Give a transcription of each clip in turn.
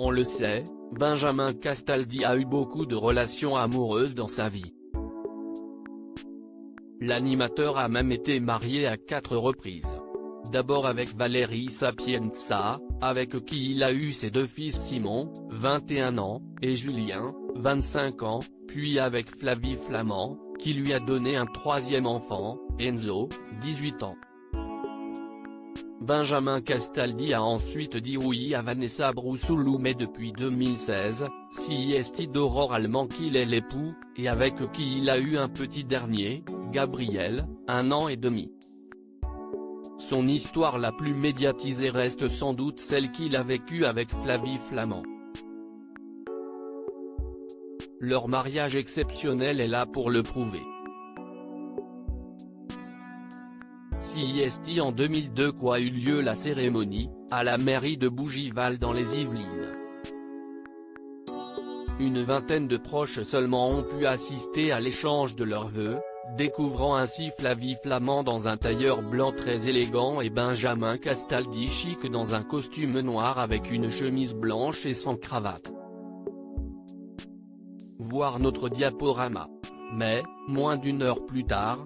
On le sait, Benjamin Castaldi a eu beaucoup de relations amoureuses dans sa vie. L'animateur a même été marié à 4 reprises. D'abord avec Valérie Sapienza, avec qui il a eu ses 2 fils Simon, 21 ans, et Julien, 25 ans, puis avec Flavie Flament, qui lui a donné un 3e enfant, Enzo, 18 ans. Benjamin Castaldi a ensuite dit oui à Vanessa Broussouloux, mais depuis 2016, c'est d'Aurore Allemand qu'il est l'époux, et avec qui il a eu un petit dernier, Gabriel, 1 an et demi. Son histoire la plus médiatisée reste sans doute celle qu'il a vécue avec Flavie Flament. Leur mariage exceptionnel est là pour le prouver. En 2002 a eu lieu la cérémonie, à la mairie de Bougival dans les Yvelines. Une vingtaine de proches seulement ont pu assister à l'échange de leurs vœux, découvrant ainsi Flavie Flament dans un tailleur blanc très élégant et Benjamin Castaldi chic dans un costume noir avec une chemise blanche et sans cravate. Voir notre diaporama. Mais, moins d'1 heure plus tard,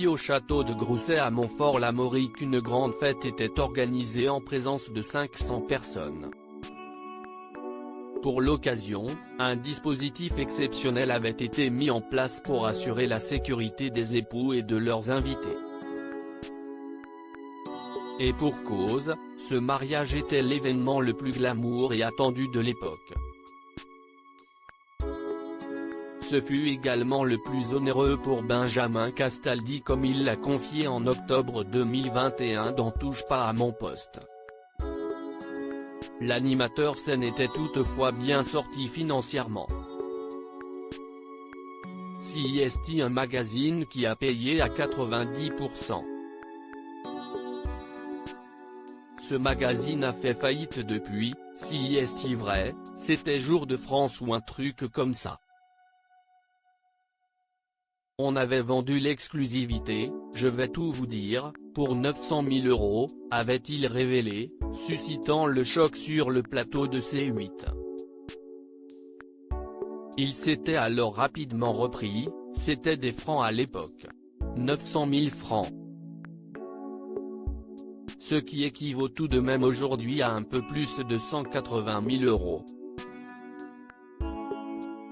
au château de Grousset à Montfort-l'Amauroux, une grande fête était organisée en présence de 500 personnes. Pour l'occasion, un dispositif exceptionnel avait été mis en place pour assurer la sécurité des époux et de leurs invités. Et pour cause, ce mariage était l'événement le plus glamour et attendu de l'époque. Ce fut également le plus onéreux pour Benjamin Castaldi, comme il l'a confié en octobre 2021 dans Touche pas à mon poste. L'animateur s'en était toutefois bien sorti financièrement. Un magazine qui a payé à 90%. Ce magazine a fait faillite depuis, vrai, c'était Jour de France ou un truc comme ça. On avait vendu l'exclusivité, je vais tout vous dire, pour 900 000 €, avait-il révélé, suscitant le choc sur le plateau de C8. Il s'était alors rapidement repris, c'était des francs à l'époque. 900 000 francs. Ce qui équivaut tout de même aujourd'hui à un peu plus de 180 000 €.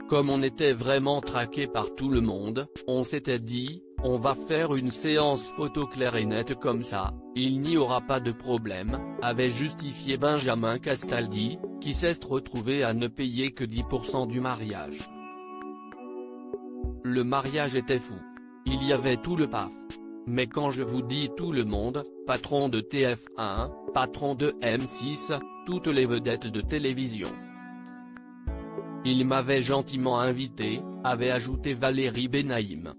Comme on était vraiment traqué par tout le monde, on s'était dit, on va faire une séance photo claire et nette comme ça, il n'y aura pas de problème, avait justifié Benjamin Castaldi, qui s'est retrouvé à ne payer que 10% du mariage. Le mariage était fou. Il y avait tout le PAF. Mais quand je vous dis tout le monde, patron de TF1, patron de M6, toutes les vedettes de télévision. Il m'avait gentiment invité, avait ajouté Valérie Benaïm.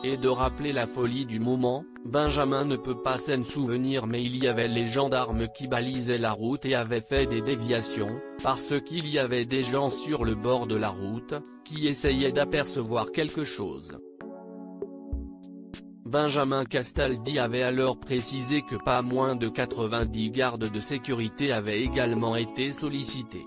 Et de rappeler la folie du moment, Benjamin ne peut pas s'en souvenir, mais il y avait les gendarmes qui balisaient la route et avaient fait des déviations, parce qu'il y avait des gens sur le bord de la route, qui essayaient d'apercevoir quelque chose. Benjamin Castaldi avait alors précisé que pas moins de 90 gardes de sécurité avaient également été sollicités.